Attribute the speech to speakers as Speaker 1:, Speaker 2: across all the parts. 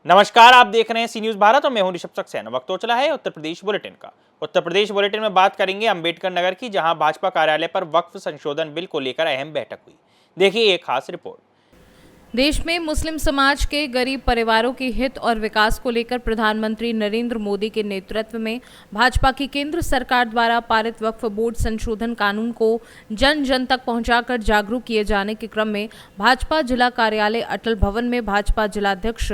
Speaker 1: नमस्कार, आप देख रहे हैं सी न्यूज भारत और मैं हूं ऋषभ सक्सेना। वक्त हो चला है उत्तर प्रदेश बुलेटिन का। उत्तर प्रदेश बुलेटिन में बात करेंगे अंबेडकर नगर की, जहां भाजपा कार्यालय पर वक्फ संशोधन बिल को लेकर अहम बैठक हुई। देखिए एक खास रिपोर्ट।
Speaker 2: देश में मुस्लिम समाज के गरीब परिवारों के हित और विकास को लेकर प्रधानमंत्री नरेंद्र मोदी के नेतृत्व में भाजपा की केंद्र सरकार द्वारा पारित वक्फ बोर्ड संशोधन कानून को जन जन तक पहुंचाकर जागरूक किए जाने के क्रम में भाजपा जिला कार्यालय अटल भवन में भाजपा जिलाध्यक्ष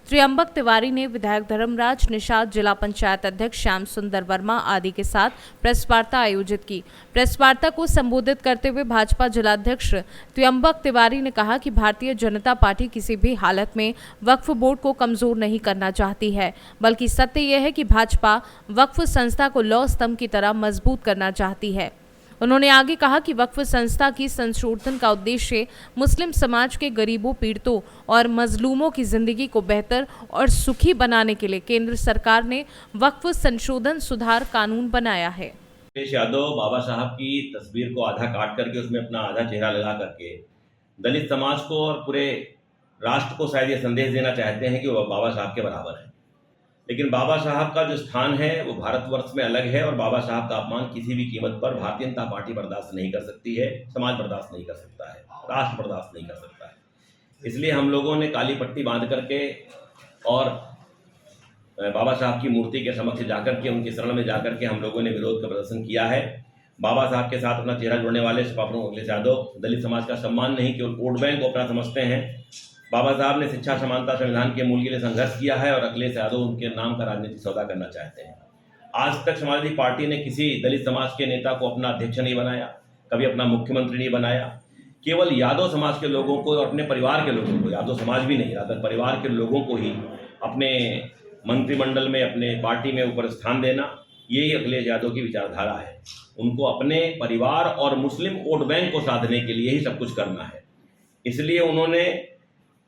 Speaker 2: त्र्यंबक तिवारी ने विधायक धर्मराज निषाद, जिला पंचायत अध्यक्ष श्याम सुंदर वर्मा आदि के साथ प्रेस वार्ता आयोजित की। प्रेस वार्ता को संबोधित करते हुए भाजपा जिलाध्यक्ष त्र्यंबक तिवारी ने कहा कि भारतीय जनता पार्टी किसी भी हालत में वक्फ बोर्ड को कमजोर नहीं करना चाहती है, बल्कि सत्य यह है कि भाजपा वक्फ संस्था को लौह स्तंभ की तरह मजबूत करना चाहती है। उन्होंने आगे कहा कि वक्फ संस्था की संशोधन का उद्देश्य मुस्लिम समाज के गरीबों, पीड़ितों और मजलूमों की जिंदगी को बेहतर और सुखी बनाने के लिए केंद्र सरकार ने वक्फ संशोधन सुधार कानून बनाया है।
Speaker 3: अखिलेश यादव बाबा साहब की तस्वीर को आधा काट करके उसमें अपना आधा चेहरा लगा करके दलित समाज को और पूरे राष्ट्र को शायद ये संदेश देना चाहते हैं कि वो बाबा साहब के बराबर है। लेकिन बाबा साहब का जो स्थान है वो भारतवर्ष में अलग है और बाबा साहब का अपमान किसी भी कीमत पर भारतीय जनता पार्टी बर्दाश्त नहीं कर सकती है, समाज बर्दाश्त नहीं कर सकता है, राष्ट्र बर्दाश्त नहीं कर सकता है। इसलिए हम लोगों ने काली पट्टी बांध करके और बाबा साहब की मूर्ति के समक्ष जाकर के, उनके शरण में जाकर के हम लोगों ने विरोध का प्रदर्शन किया है। बाबा साहब के साथ अपना चेहरा जोड़ने वाले सपा प्रमुख अखिलेश यादव दलित समाज का सम्मान नहीं केवल वोट बैंक को अपना समझते हैं। बाबा साहब ने शिक्षा, समानता, संविधान के मूल के लिए संघर्ष किया है और अखिलेश यादव उनके नाम का राजनीतिक सौदा करना चाहते हैं। आज तक समाजवादी पार्टी ने किसी दलित समाज के नेता को अपना अध्यक्ष नहीं बनाया, कभी अपना मुख्यमंत्री नहीं बनाया। केवल यादव समाज के लोगों को और अपने परिवार के लोगों को, यादव समाज भी नहीं, रादर परिवार के लोगों को ही अपने मंत्रिमंडल में, अपने पार्टी में ऊपर स्थान देना, यही अखिलेश यादव की विचारधारा है। उनको अपने परिवार और मुस्लिम वोट बैंक को साधने के लिए ही सब कुछ करना है। इसलिए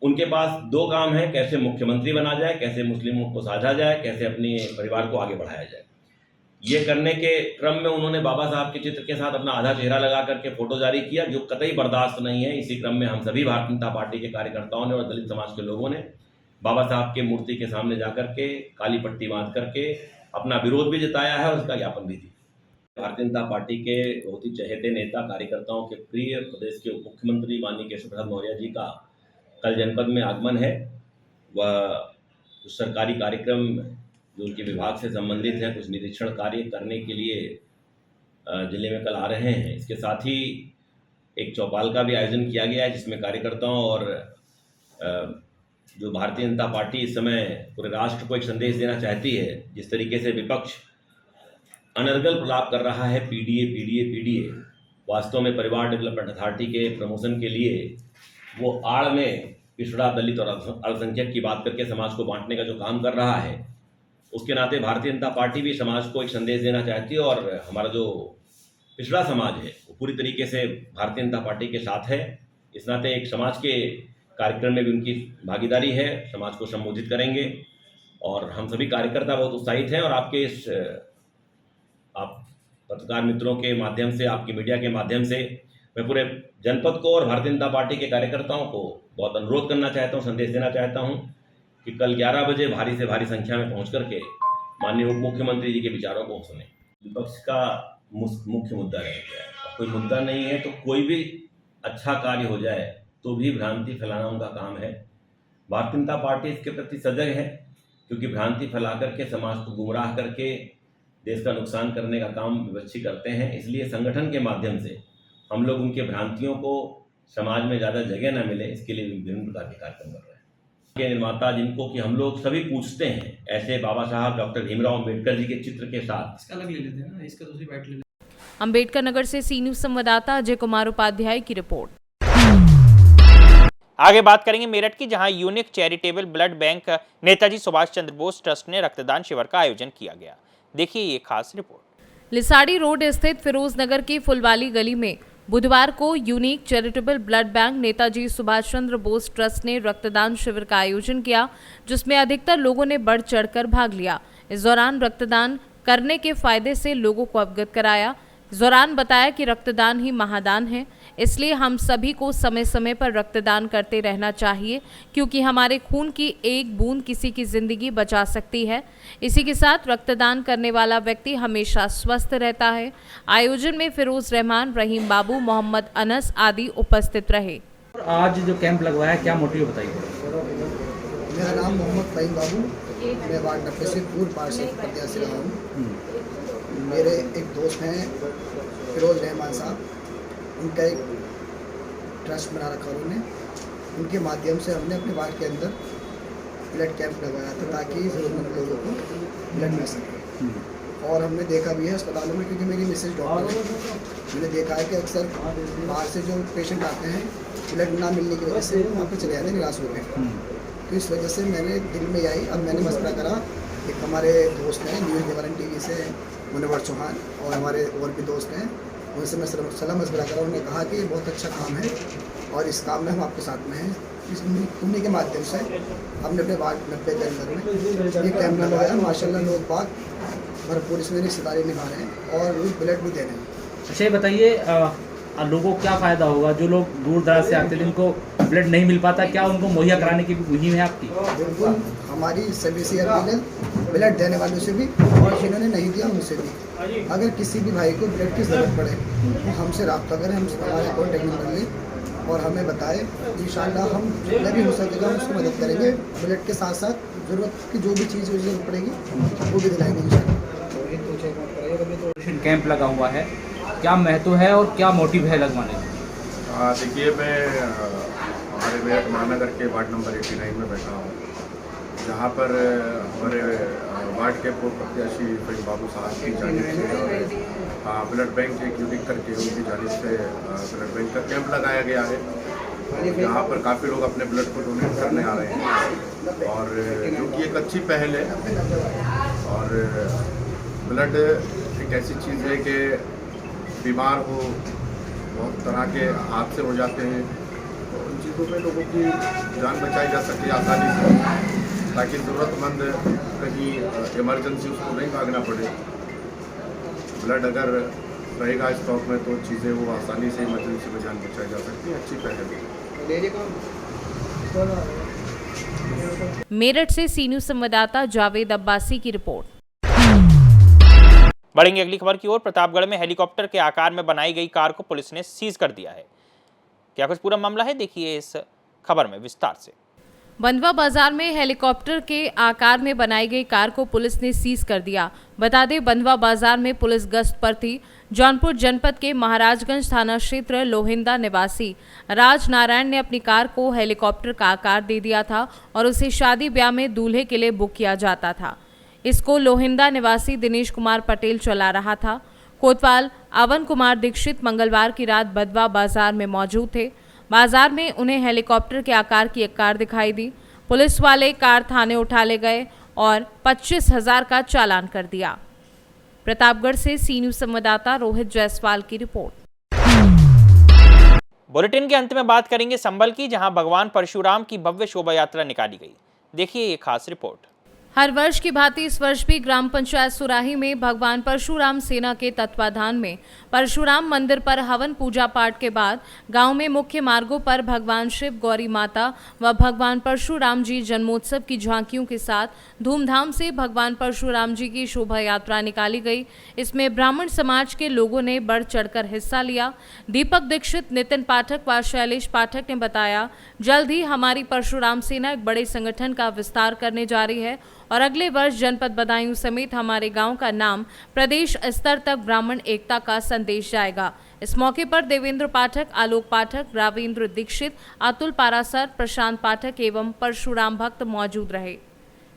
Speaker 3: उनके पास दो काम है, कैसे मुख्यमंत्री बना जाए, कैसे मुस्लिमों को साझा जाए, कैसे अपने परिवार को आगे बढ़ाया जाए। ये करने के क्रम में उन्होंने बाबा साहब के चित्र के साथ अपना आधा चेहरा लगा करके फोटो जारी किया, जो कतई बर्दाश्त नहीं है। इसी क्रम में हम सभी भारतीय जनता पार्टी के कार्यकर्ताओं ने और दलित समाज के लोगों ने बाबा साहब के मूर्ति के सामने जाकर के काली पट्टी बांध करके अपना विरोध भी जताया है और उसका ज्ञापन भी दिया। भारतीय जनता पार्टी के बहुत ही चहेते नेता, कार्यकर्ताओं के प्रिय प्रदेश के उप मुख्यमंत्री माननीय केशव प्रसाद मौर्य जी का कल जनपद में आगमन है। वह कुछ सरकारी कार्यक्रम जो उनके विभाग से संबंधित हैं, कुछ निरीक्षण कार्य करने के लिए जिले में कल आ रहे हैं। इसके साथ ही एक चौपाल का भी आयोजन किया गया है, जिसमें कार्यकर्ताओं और जो भारतीय जनता पार्टी इस समय पूरे राष्ट्र को एक संदेश देना चाहती है, जिस तरीके से विपक्ष अनर्गल प्रलाप कर रहा है पीडीए पीडीए पीडीए, वास्तव में परिवार डेवलपमेंट अथॉरिटी के प्रमोशन के लिए वो आड़ में पिछड़ा, दलित और अल्पसंख्यक की बात करके समाज को बांटने का जो काम कर रहा है, उसके नाते भारतीय जनता पार्टी भी समाज को एक संदेश देना चाहती है और हमारा जो पिछड़ा समाज है वो पूरी तरीके से भारतीय जनता पार्टी के साथ है। इस नाते एक समाज के कार्यक्रम में भी उनकी भागीदारी है, समाज को संबोधित करेंगे और हम सभी कार्यकर्ता बहुत उत्साहित हैं। और आपके इस आप पत्रकार मित्रों के माध्यम से, आपकी मीडिया के माध्यम से मैं पूरे जनपद को और भारतीय जनता पार्टी के कार्यकर्ताओं को बहुत अनुरोध करना चाहता हूं, संदेश देना चाहता हूं कि कल 11 बजे भारी से भारी संख्या में पहुंच करके माननीय उप मुख्यमंत्री जी के विचारों को सुने। विपक्ष का मुख्य मुद्दा रह गया है, कोई मुद्दा नहीं है तो कोई भी अच्छा कार्य हो जाए तो भी भ्रांति फैलाना उनका काम है। भारतीय जनता पार्टी इसके प्रति सजग है, क्योंकि भ्रांति फैला करके समाज को गुमराह करके देश का नुकसान करने का काम विपक्षी करते हैं। इसलिए संगठन के माध्यम से हम लोग उनके भ्रांतियों को समाज में ज़्यादा जगह न मिले, इसके लिए विभिन्न प्रकार के कार्यक्रम कर रहे हैं। ये निर्माता जिनको कि हम लोग सभी पूछते हैं, ऐसे बाबा साहब डॉक्टर भीमराव अम्बेडकर जी के चित्र के साथ, इसका अलग ले लेते हैं ना, इसका दूसरी बैठ ले लेते हैं।
Speaker 2: अंबेडकर नगर से सी न्यूज संवाददाता अजय कुमार उपाध्याय की रिपोर्ट।
Speaker 1: आगे बात करेंगे मेरठ की, जहां unique charitable blood bank Netaji Subhash Chandra Bose trust ने रक्तदान शिविर का आयोजन किया गया। देखिए ये खास रिपोर्ट।
Speaker 2: लिसाड़ी रोड स्थित फिरोज नगर की फुलवाली गली में बुधवार को unique charitable blood bank Netaji Subhash Chandra Bose trust ने रक्तदान शिविर का आयोजन किया, जिसमें अधिकतर लोगों ने बढ़ चढ़कर भाग लिया। इस दौरान रक्तदान करने के फायदे से लोगों को अवगत कराया। इस दौरान बताया कि रक्तदान ही महादान है, इसलिए हम सभी को समय समय पर रक्तदान करते रहना चाहिए, क्योंकि हमारे खून की एक बूंद किसी की जिंदगी बचा सकती है। इसी के साथ रक्तदान करने वाला व्यक्ति हमेशा स्वस्थ रहता है। आयोजन में फिरोज रहमान, रहीम बाबू, मोहम्मद अनस आदि उपस्थित रहे।
Speaker 4: आज जो कैंप लगवाया है, क्या मोटिव बताइए?
Speaker 5: मेरा नाम मोहम्मद रहीम बाबू, मैं वार्ड 90 से पूर्व पार्षद प्रत्याशी रहा हूँ। मेरे एक दोस्त हैं फिरोज रहमान साहब, उनका एक ट्रस्ट बना रखा उन्होंने, उनके माध्यम से हमने अपने वार्ड के अंदर ब्लड कैंप लगवाया था ताकि ज़रूरतमंद लोगों को ब्लड मिल सके। और हमने देखा भी है अस्पतालों में, क्योंकि मेरी मिसेज डॉक्टर है, मैंने देखा है कि अक्सर बाहर से जो पेशेंट आते हैं ब्लड ना मिलने की वजह से वहाँ पर चले जाते हैं निराश होकर। तो इस वजह से मैंने दिल में आई, अब मैंने मशवरा करा। एक हमारे दोस्त हैं न्यूज़ निवारण टीवी से मुनव्वर चौहान, और हमारे और भी दोस्त हैं, उनसे मैं सलाह मशवरा करा। उन्होंने कहा कि ये बहुत अच्छा काम है और इस काम में हम आपके साथ में हैं। उन्हीं के माध्यम से हमने अपने वार्ड 90 के अंदर में ये कैंप लगवाया। माशाल्लाह लोग बाग भरपूर इसमें हिस्सेदारी निभा रहे हैं और लोग ब्लड भी दे रहे हैं।
Speaker 4: अच्छा, ये बताइए लोगों को क्या फ़ायदा होगा? जो लोग दूर दराज से आते हैं जिनको ब्लड नहीं मिल पाता, क्या उनको मुहैया कराने की भी मुहिम है आपकी?
Speaker 5: बिल्कुल, हमारी सभी से अपील है ब्लड देने वालों से भी और जिन्होंने नहीं दिया उनसे भी। अगर किसी भी भाई को ब्लड की ज़रूरत पड़े तो हमसे रब्ता करें, हम हमारे कॉन्टेक्ट नंबर लें और हमें बताएं। इंशाल्लाह हम जितना भी हो सकेगा हम उसकी मदद करेंगे। ब्लड के साथ साथ ज़रूरत की जो भी चीज़ ज़रूरत पड़ेगी वो भी दिलाएंगे इंशाल्लाह।
Speaker 4: कैंप लगा हुआ है, क्या महत्व है और क्या मोटिव है लगवाने का?
Speaker 6: देखिए, मैं हमारे मेरठ महानगर के वार्ड नंबर 89 में बैठा हूँ, जहाँ पर हमारे वार्ड के पूर्व प्रत्याशी रहीम बाबू साहब की जानिब से और ब्लड बैंक एक यूनिक करके उनकी जानिब से ब्लड बैंक का कैंप लगाया गया है, जहाँ पर काफ़ी लोग अपने ब्लड को डोनेट करने आ रहे हैं, और जो कि एक अच्छी पहल है। और ब्लड एक ऐसी चीज़ है कि बीमार हो, बहुत तरह के हादसे हो जाते हैं, तो उन चीज़ों में लोगों की जान बचाई जा सके आसानी से, ताकि ज़रूरतमंद कहीं इमरजेंसी उसको नहीं भागना पड़े। ब्लड अगर रहेगा स्टॉक में तो चीज़ें वो आसानी से इमरजेंसी में जान बचाई जा सकती है। अच्छी पहल है।
Speaker 2: मेरठ से सी न्यूज़ संवाददाता जावेद अब्बासी की रिपोर्ट।
Speaker 1: बढ़ेंगे अगली खबर की ओर। प्रतापगढ़ में हेलीकॉप्टर के आकार में बनाई गई कार को पुलिस ने सीज कर दिया है। क्या कुछ पूरा मामला है, देखिए इस खबर में विस्तार से।
Speaker 2: बंधवा बाजार में हेलीकॉप्टर के आकार में बनाई गई कार को पुलिस ने सीज कर दिया। बता दें, बंधवा बाजार में पुलिस गश्त पर थी। जौनपुर जनपद के महाराजगंज थाना क्षेत्र लोहिंदा निवासी राज नारायण ने अपनी कार को हेलीकॉप्टर का आकार दे दिया था और उसे शादी ब्याह में दूल्हे के लिए बुक किया जाता था। इसको लोहिंदा निवासी दिनेश कुमार पटेल चला रहा था। कोतवाल अवन कुमार दीक्षित मंगलवार की रात बंधवा बाजार में मौजूद थे। बाजार में उन्हें हेलीकॉप्टर के आकार की एक कार दिखाई दी। पुलिस वाले कार थाने उठा ले गए और 25,000 का चालान कर दिया। प्रतापगढ़ से सी न्यूज़ संवाददाता रोहित जायसवाल की रिपोर्ट।
Speaker 1: बुलेटिन के अंत में बात करेंगे संभल की, जहां भगवान परशुराम की भव्य शोभा यात्रा निकाली गई। देखिए ये खास रिपोर्ट।
Speaker 2: हर वर्ष की भांति इस वर्ष भी ग्राम पंचायत सुराही में भगवान परशुराम सेना के तत्वाधान में परशुराम मंदिर पर हवन पूजा पाठ के बाद गांव में मुख्य मार्गों पर भगवान शिव, गौरी माता व भगवान परशुराम जी जन्मोत्सव की झांकियों के साथ धूमधाम से भगवान परशुराम जी की शोभा यात्रा निकाली गई। इसमें ब्राह्मण समाज के लोगों ने बढ़ चढ़कर हिस्सा लिया। दीपक दीक्षित, नितिन पाठक व शैलेश पाठक ने बताया, जल्द ही हमारी परशुराम सेना एक बड़े संगठन का विस्तार करने जा रही है और अगले वर्ष जनपद बदायूं समेत हमारे गांव का नाम प्रदेश स्तर तक ब्राह्मण एकता का संदेश जाएगा। इस मौके पर देवेंद्र पाठक, आलोक पाठक, रावेंद्र दीक्षित, अतुल पारासर, प्रशांत पाठक एवं परशुराम भक्त मौजूद रहे।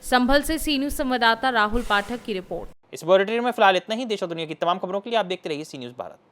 Speaker 2: संभल से सी न्यूज़ संवाददाता राहुल पाठक की रिपोर्ट।
Speaker 1: इस बुलेटिन में फिलहाल इतना ही। देश और दुनिया की तमाम खबरों के लिए आप देखते रहिए सी न्यूज़ भारत।